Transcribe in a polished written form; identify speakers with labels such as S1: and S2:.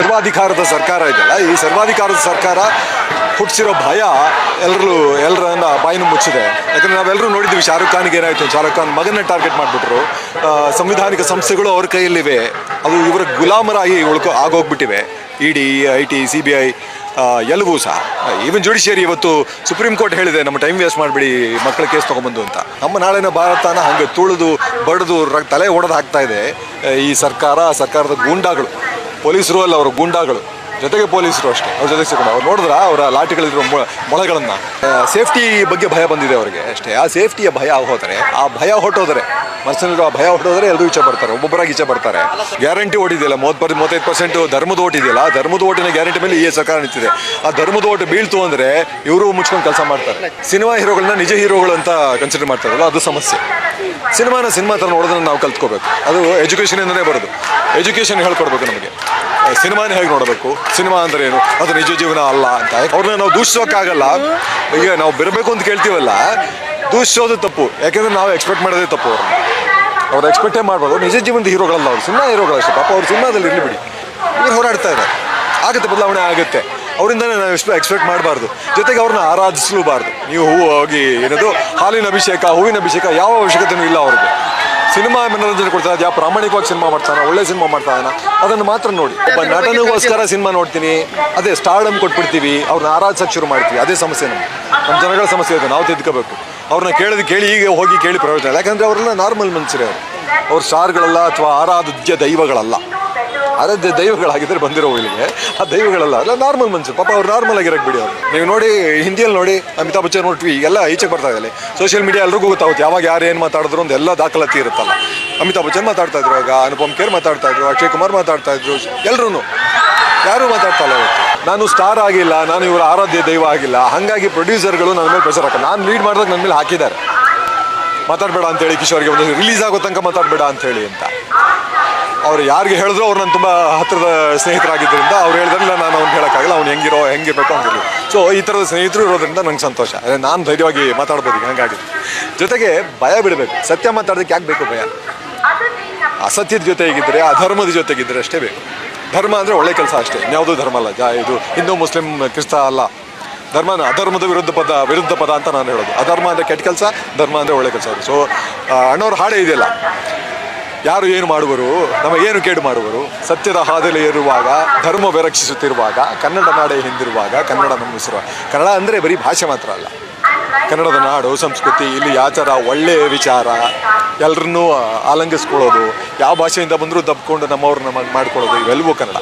S1: ಸರ್ವಾಧಿಕಾರದ ಸರ್ಕಾರ ಇದೆಯಲ್ಲ, ಈ ಸರ್ವಾಧಿಕಾರದ ಸರ್ಕಾರ ಹುಟ್ಟಿಸಿರೋ ಭಯ ಎಲ್ಲರನ್ನ ಬಾಯಿನ ಮುಚ್ಚಿದೆ. ಯಾಕಂದರೆ ನಾವೆಲ್ಲರೂ ನೋಡಿದ್ವಿ ಶಾರುಖ್ ಖಾನ್ಗೆ ಏನಾಯಿತು, ಶಾರುಖ್ ಖಾನ್ ಮಗನ ಟಾರ್ಗೆಟ್ ಮಾಡಿಬಿಟ್ರು. ಸಂವಿಧಾನಿಕ ಸಂಸ್ಥೆಗಳು ಅವ್ರ ಕೈಯಲ್ಲಿವೆ, ಅದು ಇವರ ಗುಲಾಮರಾಗಿ ಆಗೋಗ್ಬಿಟ್ಟಿವೆ. ED, IT, CBI ಎಲ್ಲವೂ ಸಹ. ಈವನ್ ಜುಡಿಷಿಯರಿ ಇವತ್ತು ಸುಪ್ರೀಂ ಕೋರ್ಟ್ ಹೇಳಿದೆ, ನಮ್ಮ ಟೈಮ್ ವೇಸ್ಟ್ ಮಾಡಿಬಿಡಿ, ಮಕ್ಕಳ ಕೇಸ್ ತೊಗೊಂಬಂದು ಅಂತ. ನಮ್ಮ ನಾಳಿನ ಭಾರತನ ಹಂಗೆ ತುಳಿದು ಬಡಿದು ತಲೆ ಒಡೆದು ಹಾಕ್ತಾ ಇದೆ ಈ ಸರ್ಕಾರದ ಗೂಂಡಾಗಳು. ಪೊಲೀಸರು ಅಲ್ಲ, ಅವರು ಗೂಂಡಾಗಳು, ಜೊತೆಗೆ ಪೊಲೀಸರು ಅಷ್ಟೇ. ಅವ್ರ ಜೊತೆಗೆ ಸಿಗೋಣ. ಅವ್ರು ನೋಡಿದ್ರೆ ಅವರ ಲಾಠಿಗಳಿರೋ ಮೊಳೆಗಳನ್ನು, ಸೇಫ್ಟಿ ಬಗ್ಗೆ ಭಯ ಬಂದಿದೆ ಅವರಿಗೆ ಅಷ್ಟೇ. ಆ ಸೇಫ್ಟಿಯ ಭಯ ಹೋದರೆ, ಆ ಭಯ ಹೊಟ್ಟೋದರೆ, ಮನಸ್ಸಿನಲ್ಲಿರೋ ಆ ಭಯ ಹೊಟ್ಟೋದ್ರೆ ಎಲ್ಲರೂ ಈಚೆ ಬರ್ತಾರೆ, ಒಬ್ಬೊಬ್ಬರಾಗಿ ಈಚೆ ಬರ್ತಾರೆ. ಗ್ಯಾರಂಟಿ ಓಟ್ ಇದೆಯಲ್ಲ, 35% ಧರ್ಮದ ಓಟ್ ಇದೆಯಲ್ಲ, ಧರ್ಮದ ಓಟಿನ ಗ್ಯಾರಂಟಿ ಮೇಲೆ ಈ ಸರ್ಕಾರ ನಿಂತಿದೆ. ಆ ಧರ್ಮದ ಓಟ್ ಬೀಳ್ತು ಅಂದರೆ ಇವರು ಮುಚ್ಕೊಂಡು ಕೆಲಸ ಮಾಡ್ತಾರೆ. ಸಿನಿಮಾ ಹೀರೋಗಳನ್ನ ನಿಜ ಹೀರೋಗಳು ಅಂತ ಕನ್ಸಿಡರ್ ಮಾಡ್ತಾರಲ್ಲ, ಅದು ಸಮಸ್ಯೆ. ಸಿನಿಮಾ ಥರ ನೋಡೋದನ್ನ ನಾವು ಕಲ್ತ್ಕೋಬೇಕು. ಅದು ಎಜುಕೇಷನಿಂದನೇ ಬರೋದು. ಎಜುಕೇಷನ್ ಹೇಳ್ಕೊಡ್ಬೇಕು ನಮಗೆ. ಸಿನಿಮಾನ ಹೇಗೆ ನೋಡಬೇಕು, ಸಿನಿಮಾ ಅಂದ್ರೆ ಏನು, ಅದು ನಿಜ ಜೀವನ ಅಲ್ಲ ಅಂತ. ಅವ್ರನ್ನ ನಾವು ದೂಷಿಸೋಕ್ಕಾಗಲ್ಲ. ಈಗ ನಾವು ಬರಬೇಕು ಅಂತ ಕೇಳ್ತೀವಲ್ಲ, ದೂಷಿಸೋದು ತಪ್ಪು. ಯಾಕೆಂದ್ರೆ ನಾವು ಎಕ್ಸ್ಪೆಕ್ಟ್ ಮಾಡೋದೇ ತಪ್ಪು. ಅವ್ರು ಎಕ್ಸ್ಪೆಕ್ಟೇ ಮಾಡ್ಬೋದು. ನಿಜ ಜೀವನದ ಹೀರೋಗಳಲ್ಲ ಅವರು, ಸಿನಿಮಾ ಹೀರೋಗಳಷ್ಟೇ. ಪಾಪ ಅವ್ರು ಸಿನಿಮಾದಲ್ಲಿ ಇರಲಿ ಬಿಡಿ, ಇವ್ರು ಹೋರಾಡ್ತಾ ಇದ್ದಾರೆ. ಆಗುತ್ತೆ, ಬದಲಾವಣೆ ಆಗುತ್ತೆ. ಅವರಿಂದನೇ ನಾವು ಎಕ್ಸ್ಪೆಕ್ಟ್ ಮಾಡಬಾರ್ದು. ಜೊತೆಗೆ ಅವ್ರನ್ನ ಆರಾಧಿಸಲೂಬಾರ್ದು. ನೀವು ಹೋಗಿ ಏನದು ಹಾಲಿನ ಅಭಿಷೇಕ, ಹೂವಿನ ಅಭಿಷೇಕ ಯಾವ ಅವಶ್ಯಕತೆಯೂ ಇಲ್ಲ ಅವ್ರಿಗೆ. ಸಿನಿಮಾ ಮನೋರಂಜನೆ ಕೊಡ್ತಾನೆ, ಯಾವ ಪ್ರಾಮಾಣಿಕವಾಗಿ ಸಿನಿಮಾ ಮಾಡ್ತಾನೆ, ಒಳ್ಳೆ ಸಿನಿಮಾ ಮಾಡ್ತಾನೆ, ಅದನ್ನು ಮಾತ್ರ ನೋಡಿ. ಒಬ್ಬ ನಟನಿಗೋಸ್ಕರ ಸಿನಿಮಾ ನೋಡ್ತೀನಿ, ಅದೇ ಸ್ಟಾರ್ಡಮ್ ಕೊಟ್ಬಿಡ್ತೀವಿ, ಅವ್ರನ್ನ ಆರಾಧಿಸಕ್ಕೆ ಶುರು ಮಾಡ್ತೀವಿ. ಅದೇ ಸಮಸ್ಯೆ ನಮ್ಮ ಜನಗಳ ಸಮಸ್ಯೆ ಇದೆ. ನಾವು ತಿದ್ಕೋಬೇಕು. ಅವ್ರನ್ನ ಕೇಳಿ ಈಗ ಹೋಗಿ ಕೇಳಿ ಪ್ರಯೋಜನ ಇಲ್ಲ. ಯಾಕಂದರೆ ಅವ್ರನ್ನ ನಾರ್ಮಲ್ ಮನುಷ್ಯರೇ ಅವ್ರು ಸ್ಟಾರ್ಗಳಲ್ಲ ಅಥವಾ ಆರಾಧ್ಯ ದೈವಗಳಲ್ಲ. ಆರಾಧ್ಯ ದೈವಗಳಾಗಿದ್ದರೆ ಬಂದಿರೋ ಇಲ್ಲಿಗೆ, ಆ ದೈವಗಳಲ್ಲ, ಅಲ್ಲ ನಾರ್ಮಲ್ ಮನುಷ್ಯರು. ಪಾಪ ಅವ್ರು ನಾರ್ಮಲ್ ಆಗಿರಕ್ಕೆ ಬಿಡಿ. ಅವ್ರು ನೀವು ನೋಡಿ, ಹಿಂದಿಯಲ್ಲಿ ನೋಡಿ, ಅಮಿತಾಬ್ ಬಚ್ಚನ್ ನೋಡ್ತೀವಿ, ಈಗೆಲ್ಲ ಈಚೆಗೆ ಬರ್ತಾ ಇದೆ. ಸೋಷಿಯಲ್ ಮೀಡಿಯಾ ಎಲ್ರಿಗೂ ಗೊತ್ತಾಗುತ್ತೆ ಯಾವಾಗ ಯಾರು ಏನು ಮಾತಾಡಿದ್ರು ಅಂತ ಎಲ್ಲ ದಾಖಲಾತಿ ಇರುತ್ತಲ್ಲ. ಅಮಿತಾಬ್ ಬಚ್ಚನ್ ಮಾತಾಡ್ತಾ ಇದ್ರು, ಆಗ ಅನುಪಮ್ ಖೇರ್ ಮಾತಾಡ್ತಾ ಇದ್ರು, ಅಕ್ಷಯ್ ಕುಮಾರ್ ಮಾತಾಡ್ತಾ ಇದ್ರು, ಎಲ್ಲರೂ ಯಾರೂ ಮಾತಾಡ್ತಾ ಇಲ್ಲ. ನಾನು ಸ್ಟಾರ್ ಆಗಿಲ್ಲ, ನಾನು ಇವರ ಆರಾಧ್ಯ ದೈವ ಆಗಿಲ್ಲ, ಹಾಗಾಗಿ ಪ್ರೊಡ್ಯೂಸರ್ಗಳು ನನ್ನ ಮೇಲೆ ಪ್ರೆಷರ್ ಹಾಕಲ್ಲ. ನಾನು ಲೀಡ್ ಮಾಡಿದಾಗ ನನ್ನ ಮೇಲೆ ಹಾಕಿದ್ದಾರೆ, ಮಾತಾಡಬೇಡ ಅಂತೇಳಿ, ಕಿಶೋರ್ಗೆ ಒಂದು ರಿಲೀಸ್ ಆಗೋ ತನಕ ಮಾತಾಡಬೇಡ ಅಂಥೇಳಿ ಅಂತ. ಅವ್ರು ಯಾರಿಗೆ ಹೇಳಿದ್ರು, ಅವ್ರು ನನ್ನ ತುಂಬ ಹತ್ತಿರದ ಸ್ನೇಹಿತರಾಗಿದ್ದರಿಂದ ಅವ್ರು ಹೇಳಿದ್ರಲ್ಲ, ನಾನು ಅವ್ನು ಹೇಳೋಕ್ಕಾಗಲ್ಲ, ಅವ್ನು ಹೆಂಗಿರಬೇಕು ಹಂಗಿರಲಿ. ಸೊ ಈ ಥರದ ಸ್ನೇಹಿತರು ಇರೋದ್ರಿಂದ ನಂಗೆ ಸಂತೋಷ. ಅದೇ ನಾನು ಧೈರ್ಯವಾಗಿ ಮಾತಾಡ್ಬೋದು ಈಗ. ಹಾಗಾಗಿ ಜೊತೆಗೆ ಭಯ ಬಿಡಬೇಕು. ಸತ್ಯ ಮಾತಾಡೋದಕ್ಕೆ ಯಾಕೆ ಬೇಕು ಭಯ? ಅಸತ್ಯದ ಜೊತೆಗಿದ್ದರೆ, ಅಧರ್ಮದ ಜೊತೆಗಿದ್ದರೆ ಅಷ್ಟೇ ಬೇಕು. ಧರ್ಮ ಅಂದರೆ ಒಳ್ಳೆ ಕೆಲಸ ಅಷ್ಟೇ, ಇನ್ಯಾವುದೂ ಧರ್ಮ ಅಲ್ಲ. ಇದು ಹಿಂದೂ ಮುಸ್ಲಿಂ ಕ್ರಿಸ್ತ ಅಲ್ಲ. ಧರ್ಮ ಅಧರ್ಮದ ವಿರುದ್ಧ ಪದ ಅಂತ ನಾನು ಹೇಳೋದು. ಅಧರ್ಮ ಅಂದರೆ ಕೆಟ್ಟ ಕೆಲಸ, ಧರ್ಮ ಅಂದರೆ ಒಳ್ಳೆ ಕೆಲಸ. ಸೊ ಅಣ್ಣವ್ರ ಹಾಡೇ ಇದೆಯಲ್ಲ, ಯಾರು ಏನು ಮಾಡುವರು, ನಮಗೇನು ಕೇಡು ಮಾಡುವರು, ಸತ್ಯದ ಹಾದಿಯಲ್ಲಿ ಇರುವಾಗ, ಧರ್ಮವೇ ರಕ್ಷಿಸುತ್ತಿರುವಾಗ, ಕನ್ನಡ ನಾಡೇ ಹಿಂದಿರುವಾಗ, ಕನ್ನಡ ನಂಬಿಸಿರುವಾಗ. ಕನ್ನಡ ಅಂದರೆ ಬರೀ ಭಾಷೆ ಮಾತ್ರ ಅಲ್ಲ, ಕನ್ನಡದ ನಾಡು, ಸಂಸ್ಕೃತಿ, ಇಲ್ಲಿ ಆಚಾರ, ಒಳ್ಳೆಯ ವಿಚಾರ, ಎಲ್ಲರನ್ನೂ ಆಲಂಗಿಸ್ಕೊಳ್ಳೋದು, ಯಾವ ಭಾಷೆಯಿಂದ ಬಂದರೂ ದಬ್ಕೊಂಡು ನಮ್ಮವ್ರನ್ನ ಮಾಡ್ಕೊಳ್ಳೋದು, ಇವೆಲ್ಲವೂ ಕನ್ನಡ.